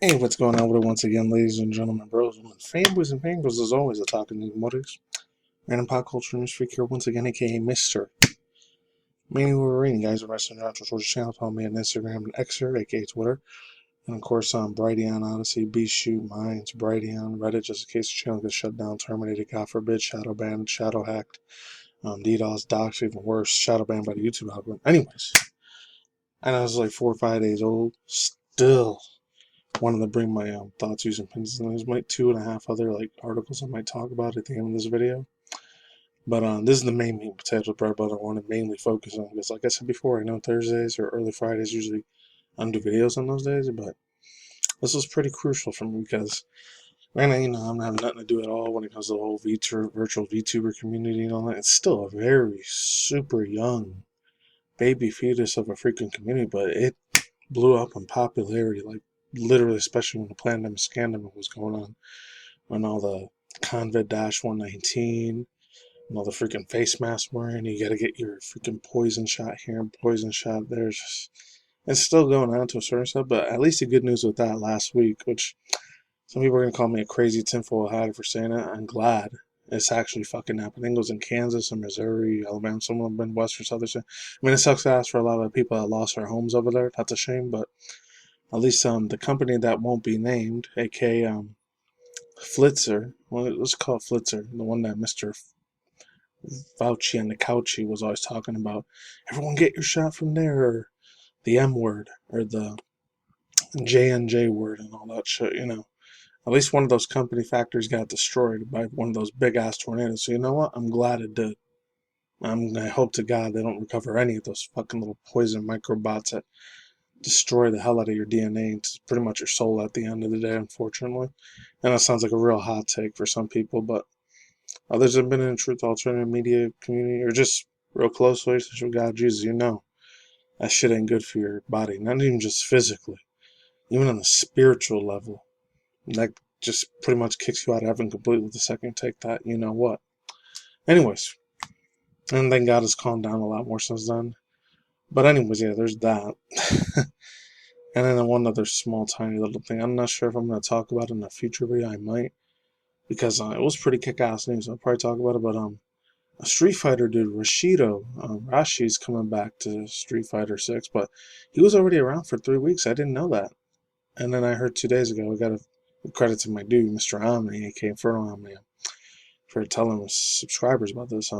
Hey, what's going on with it once again, ladies and gentlemen, bros, and fanboys and fangirls, as always, the talking to motives. Random pop culture news freak here once again, aka Mr. MannyTendoWolverine, guys, are wrestling natural towards the channel, follow me on Instagram and Xer, aka Twitter. And of course, on Brighteon, Odyssey, BShoot, Minds, Brighteon, Reddit, just in case the channel gets shut down, terminated, God forbid, shadow banned, shadow hacked, DDoS, doxed, even worse, shadow banned by the YouTube algorithm. Anyways, I know it's like 4 or 5 days old, still wanted to bring my thoughts, views, and opinions. And there's like 2.5 other articles I might talk about at the end of this video. But this is the main meat and potatoes bread butter I want to mainly focus on because, like I said before, I know Thursdays or early Fridays usually I don't do videos on those days, but this was pretty crucial for me because, man, I'm having nothing to do at all when it comes to the whole virtual VTuber community and all that. It's still a very super young baby fetus of a freaking community, but it blew up in popularity, like literally, especially when the pandemic scandal was going on, when all the Convid-119 and all the freaking face masks wearing, you got to get your freaking poison shot here and poison shot there. It's still going on to a certain extent, but at least the good news with that last week, which some people are going to call me a crazy tinfoil hat for saying it. I'm glad it's actually fucking happening. It goes in Kansas and Missouri, Alabama, some of them in Western Southern. I mean, it sucks ass for a lot of people that lost their homes over there. That's a shame, but at least the company that won't be named, aka Flitzer, well, let's call it Flitzer, the one that Mr. Fauci and the Couchy was always talking about. Everyone get your shot from there, or the M word, or the J&J word, and all that shit, At least one of those company factories got destroyed by one of those big ass tornadoes. So you know what? I'm glad it did. I hope to God they don't recover any of those fucking little poison microbots that destroy the hell out of your DNA and pretty much your soul at the end of the day, unfortunately. And that sounds like a real hot take for some people, but others have been in the truth alternative media community or just real close relationship with God, Jesus, that shit ain't good for your body. Not even just physically, even on a spiritual level. That just pretty much kicks you out of heaven completely the second you take that, you know what. Anyways, and thank God it's calmed down a lot more since then. But anyways, yeah, there's that. And then one other small, tiny little thing. I'm not sure if I'm going to talk about it in a future video. I might, because it was pretty kick-ass news. I'll probably talk about it. But a Street Fighter dude, Rashi's coming back to Street Fighter 6, but he was already around for 3 weeks. I didn't know that. And then I heard 2 days ago. I got to credit to my dude, Mr. Omni, aka Inferno Omni, for telling his subscribers about this. I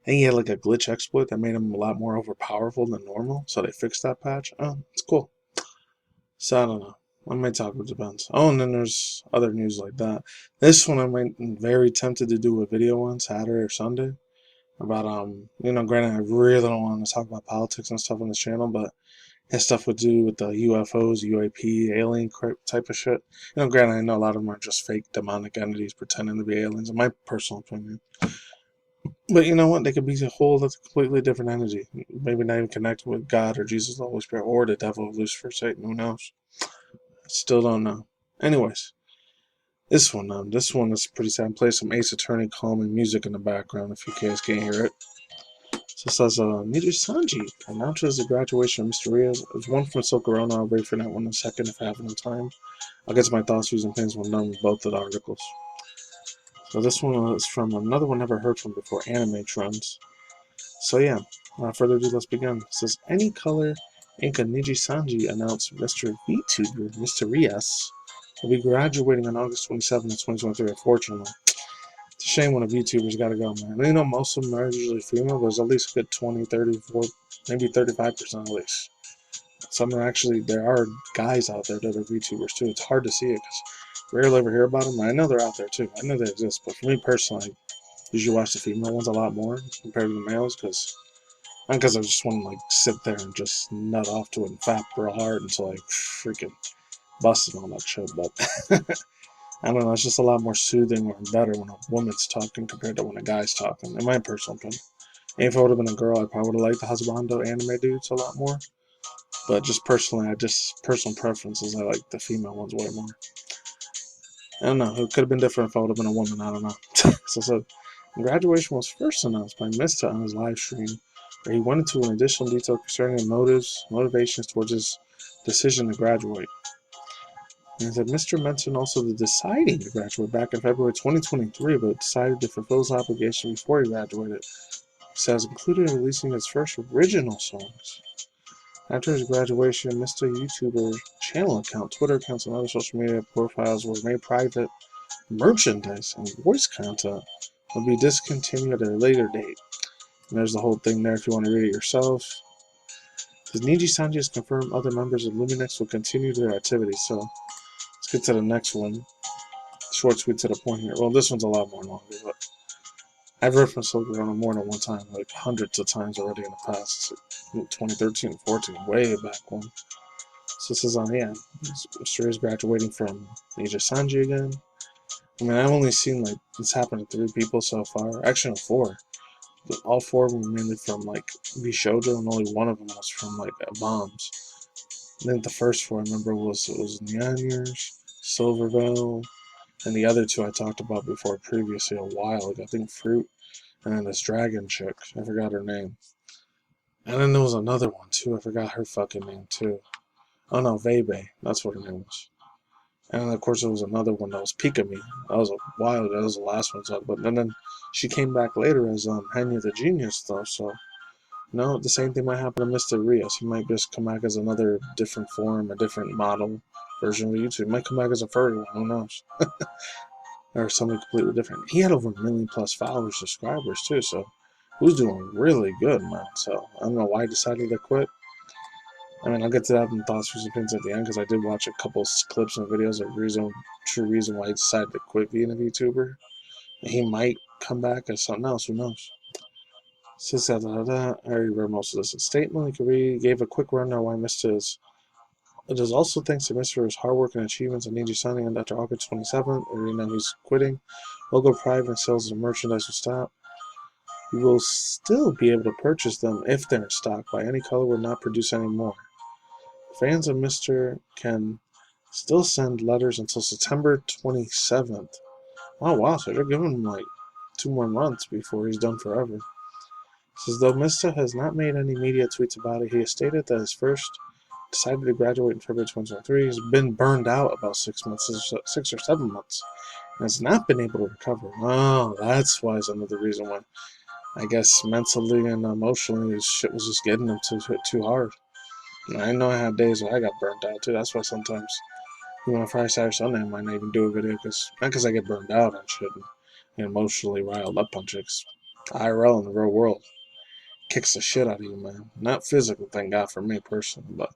think he had like a glitch exploit that made him a lot more overpowerful than normal. So they fixed that patch. Oh, it's cool. So I don't know. I might talk about depends. Oh, and then there's other news like that. This one I might be very tempted to do a video on Saturday or Sunday about granted I really don't want to talk about politics and stuff on this channel, but it has stuff to do with the UFOs, UAP, alien type of shit. Granted I know a lot of them are just fake demonic entities pretending to be aliens, in my personal opinion. But you know what? They could be a whole completely different energy. Maybe not even connected with God or Jesus, the Holy Spirit, or the devil, Lucifer, Satan. Who knows? Still don't know. Anyways, this one is pretty sad. I'm playing some Ace Attorney calming music in the background if you guys can't hear it. So it says, Nijisanji announces the graduation of MystaRias. There's one from Silkarona. I'll wait for that one in a second if I have enough time. I'll get to my thoughts, views, and opinions when I'm done with both of the articles. So this one is from another one never heard from before, Anime Trends. So yeah, without further ado, let's begin. It says, Any Color Inca Nijisanji announced Mr. VTuber, MystaRias, will be graduating on August 27th, 2023, unfortunately. It's a shame when a VTuber's got to go, man. Most of them are usually female, but there's at least a good 20, 30, 40, maybe 35% at least. Some are actually, there are guys out there that are VTubers too. It's hard to see it because rarely ever hear about them. I know they're out there too. I know they exist, but for me personally, I usually watch the female ones a lot more compared to the males not because I just want to sit there and just nut off to it and fap real hard until I freaking bust and all that shit, but I don't know, it's just a lot more soothing or better when a woman's talking compared to when a guy's talking, in my personal opinion. And if I would have been a girl, I probably would have liked the husbando anime dudes a lot more. But just personally, personal preferences, I like the female ones way more. I don't know, it could have been different if I would have been a woman, I don't know. So graduation was first announced by Mista on his live stream, where he went into an additional detail concerning motivations towards his decision to graduate. And he said Mr. mentioned also the deciding to graduate back in February 2023, but decided to fulfill his obligation before he graduated. He says including releasing his first original songs. After his graduation, MystaRias channel account, Twitter accounts, and other social media profiles were made private. Merchandise and voice content will be discontinued at a later date. And there's the whole thing there if you want to read it yourself. Because Nijisanji has confirmed other members of Luminex will continue their activities. So let's get to the next one. Short, sweet, to the point here. Well, this one's a lot more longer, but I've referenced Silverona more than one time, like hundreds of times already in the past. 2013, 14, way back when. So this is on, yeah, Mr. is graduating from Nijisanji again. I mean, I've only seen, like, this happen to 3 people so far. Actually, no, 4. But all 4 of them were mainly from, like, Bishoujo, and only one of them was from, like, Bombs. And then the first 4 I remember was Nyanyers, Silverville, and the other 2 I talked about before previously a while ago. I think Fruit, and then this dragon chick. I forgot her name. And then there was another one, too. I forgot her fucking name, too. Oh, no, Vebe. That's what her name was. And then, of course, there was another one that was Pikami. That was a while ago. That was the last one. But then she came back later as Hanya the Genius, though. So, no, the same thing might happen to MystaRias. He might just come back as another different form, a different model version of YouTube. He might come back as a furry one. Who knows? Or something completely different. He had over 1 million plus followers, subscribers, too. So, he was doing really good, man. So, I don't know why he decided to quit. I mean, I'll get to that in thoughts, views, and opinions at the end because I did watch a couple clips and videos of true reason why he decided to quit being a VTuber. And he might come back as something else. Who knows? I already read most of this statement. You can read. He gave a quick rundown why Mr. is. It is also thanks to Mr.'s hard work and achievements in Nijisanji and after August 27th, or now he's quitting. Logo private and sales of merchandise will stop. You will still be able to purchase them if they're in stock by any color will not produce anymore. Fans of Mr. can still send letters until September 27th. Oh wow, so they're giving him like 2 more months before he's done forever. It says though Mr. has not made any media tweets about it, he has stated that his first decided to graduate in February 2023. He's been burned out about 6 months, 6 or 7 months, and has not been able to recover. Oh, that's why it's another reason why. I guess mentally and emotionally, his shit was just getting him too hard. And I know I had days where I got burnt out too. That's why sometimes, even on Friday, Saturday, Sunday, I might not even do a video not because I get burned out on shit and emotionally riled up on chicks. IRL in the real world kicks the shit out of you, man. Not physical, thank God for me personally, but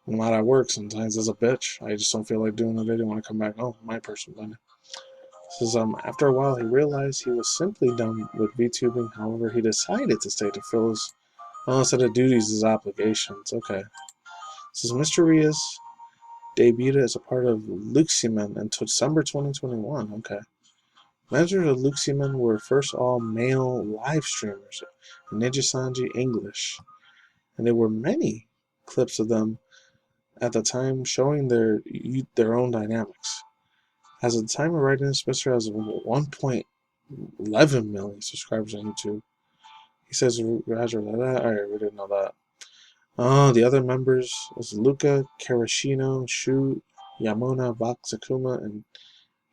when I'm out at work, sometimes as a bitch, I just don't feel like doing a video when I come back home. My personal opinion. Says after a while, he realized he was simply done with VTubing. However, he decided to stay to fill his set of duties as obligations. Okay. Says MystaRias debuted as a part of Luximen in December 2021. Okay. Members of Luximen were first all male live streamers in Nijisanji English, and there were many clips of them at the time showing their own dynamics. As of the time of writing this, Mr. has 1.11 million subscribers on YouTube. He says, gradually, alright, we didn't know that. The other members was Luca, Karashino, Shu, Yamona, Voxakuma, and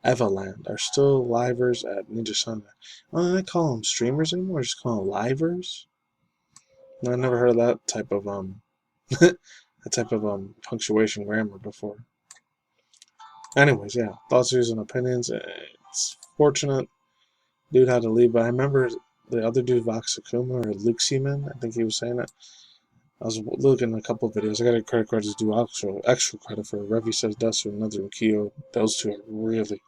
Evaland are still livers at Nijisanji. I call them streamers anymore, I just call them livers. I never heard of that type of punctuation grammar before. Anyways, yeah, thoughts, views, and opinions. It's fortunate dude had to leave, but I remember the other dude, Voxakuma or Luke Seaman, I think he was saying it. I was looking at a couple of videos. I got a credit card to do extra credit for Revi Says Desu and another Ukio. Those 2 are really,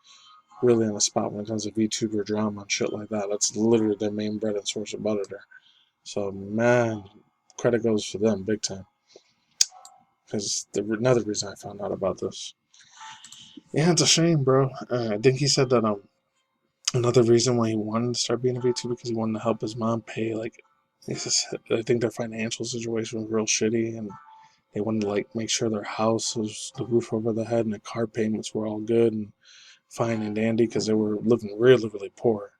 really on the spot when it comes to VTuber drama and shit like that. That's literally their main bread and source of butter there. So, man, credit goes for them big time. Because another reason I found out about this. Yeah, it's a shame, bro. I think he said that another reason why he wanted to start being a VTuber because he wanted to help his mom pay, like, I think their financial situation was real shitty, and they wanted to, like, make sure their house was the roof over the head and the car payments were all good and fine and dandy because they were living really, really poor.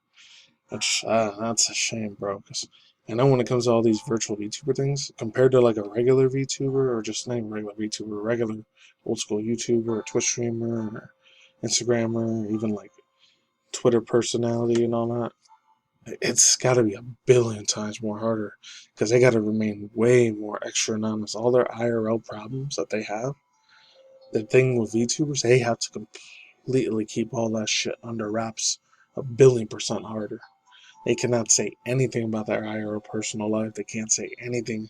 Which, that's a shame, bro, because I know when it comes to all these virtual VTuber things, compared to like a regular VTuber, or just not even regular VTuber, regular old school YouTuber, or Twitch streamer, or Instagrammer, or even like Twitter personality and all that, it's got to be a billion times more harder because they got to remain way more extra anonymous. All their IRL problems that they have, the thing with VTubers, they have to completely keep all that shit under wraps a billion% harder. They cannot say anything about their IRL personal life. They can't say anything.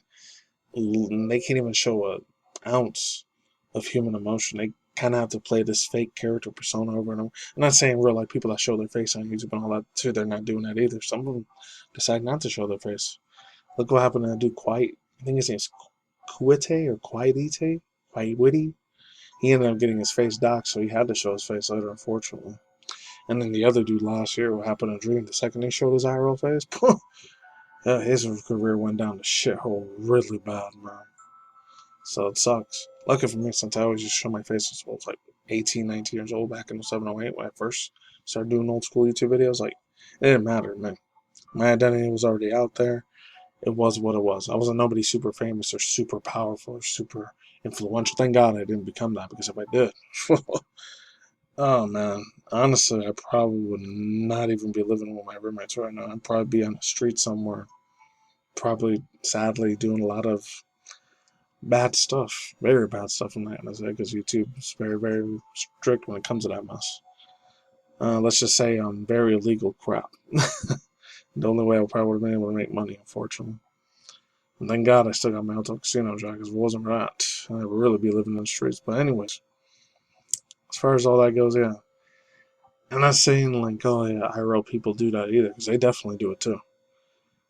They can't even show an ounce of human emotion. They kind of have to play this fake character persona over and over. I'm not saying real life people that show their face on YouTube and all that too. They're not doing that either. Some of them decide not to show their face. Look what happened to that dude Quiet. I think his name's Quite or Quietite. Quietity. He ended up getting his face docked, so he had to show his face later, unfortunately. And then the other dude last year, what happened to Dream? The second he showed his IRL face, his career went down the shithole really bad, man. So it sucks. Lucky for me, since I always just show my face since I was like 18, 19 years old back in 07, 08 when I first started doing old school YouTube videos. Like, it didn't matter, man. My identity was already out there. It was what it was. I wasn't nobody super famous or super powerful or super influential. Thank God I didn't become that, because if I did, oh man, honestly, I probably would not even be living with my roommates right now. I'd probably be on the street somewhere, probably sadly doing a lot of bad stuff, very bad stuff in that, because YouTube is very, very strict when it comes to that mess. Let's just say very illegal crap. The only way I probably would have been able to make money, unfortunately. And thank God I still got my hotel casino job, because if it wasn't for that, I would really be living in the streets. But anyways, as far as all that goes, yeah. I'm not saying like, oh yeah, IRL people do that either, because they definitely do it too.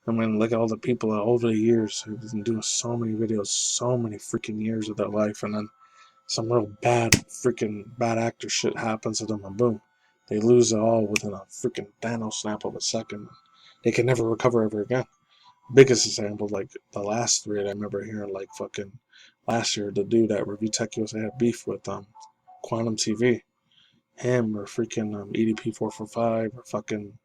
I mean, look at all the people that over the years who've been doing so many videos, so many freaking years of their life, and then some real freaking bad actor shit happens to them, and boom, they lose it all within a freaking Thanos snap of a second. They can never recover ever again. Biggest example, like the last three, I remember hearing like fucking last year, the dude at Review Tech USA had beef with Quantum TV. Him or freaking EDP445 or fucking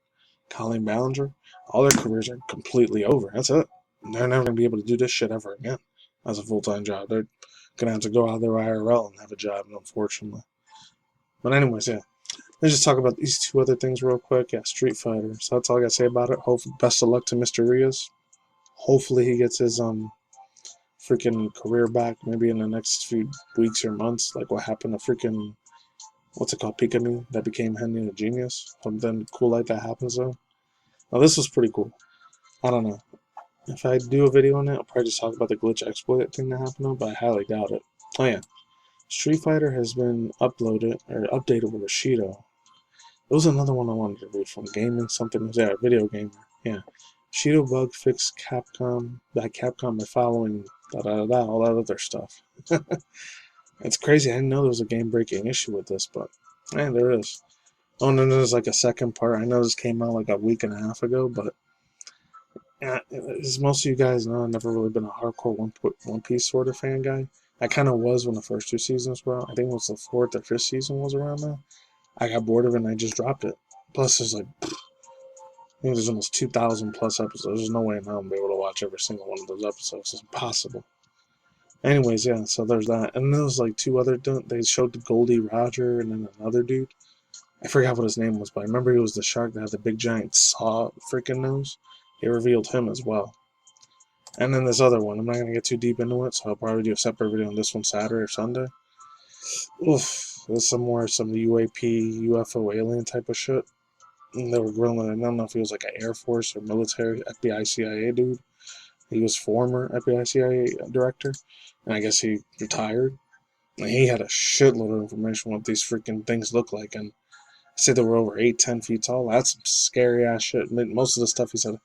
Colleen Ballinger, all their careers are completely over. That's it. They're never gonna be able to do this shit ever again as a full-time job. They're gonna have to go out of their IRL and have a job, unfortunately. But anyways, yeah. Let's just talk about these two other things real quick. Yeah, Street Fighter. So that's all I gotta say about it. Hopefully, best of luck to MystaRias. Hopefully he gets his freaking career back maybe in the next few weeks or months. Like what happened to freaking what's it called, Pikachu, that became Henry the Genius. Something cool like that happens though. Now this was pretty cool. I don't know. If I do a video on it, I'll probably just talk about the glitch exploit thing that happened though, but I highly doubt it. Oh yeah. Street Fighter has been uploaded or updated with Bushido. There was another one I wanted to read from gaming something. Yeah, video gamer. Yeah. Bushido bug fixed Capcom by following all that other stuff. It's crazy. I didn't know there was a game breaking issue with this, but man, there is. Oh, and then there's like a second part. I know this came out like a week and a half ago, but yeah, as most of you guys know, I've never really been a hardcore One Piece sort of fan guy. I kind of was when the first two seasons were out. I think it was the fourth or fifth season was around now. I got bored of it and I just dropped it. Plus, there's like, I think there's almost 2,000 plus episodes. There's no way now I'm gonna be able to watch every single one of those episodes. It's impossible. Anyways, yeah, so there's that. And there was like two other, they showed the Goldie Roger and then another dude. I forgot what his name was, but I remember he was the shark that had the big giant saw freaking nose. They revealed him as well. And then this other one, I'm not going to get too deep into it, so I'll probably do a separate video on this one Saturday or Sunday. Oof, there's some UAP, UFO alien type of shit. And they were grilling, I don't know if he was like an Air Force or military, FBI, CIA dude. He was former FBI, CIA director, and I guess he retired. And he had a shitload of information on what these freaking things look like, and said they were over 8, 10 feet tall. That's some scary ass shit. Most of the stuff he said,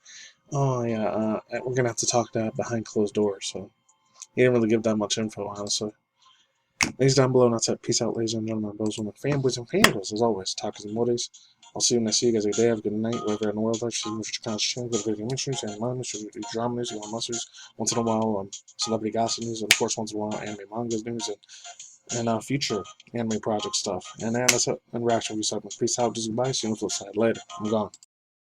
oh yeah, we're gonna have to talk that behind closed doors. So he didn't really give that much info, honestly. Links down below. And that's it. Peace out, ladies and gentlemen, bros, women, fanboys, and fangirls. As always, talkers and modis. I'll see you when I see you guys every day. Have a good night, wherever in the world. Like, see you your kind of change, go to video news, and manga news, drama news, monsters. Once in a while, celebrity gossip news, and of course, once in a while, anime mangas news, and future anime project stuff. And that's it. And reaction review segment. Peace out, just goodbye. See you on the flip side. Later. I'm gone.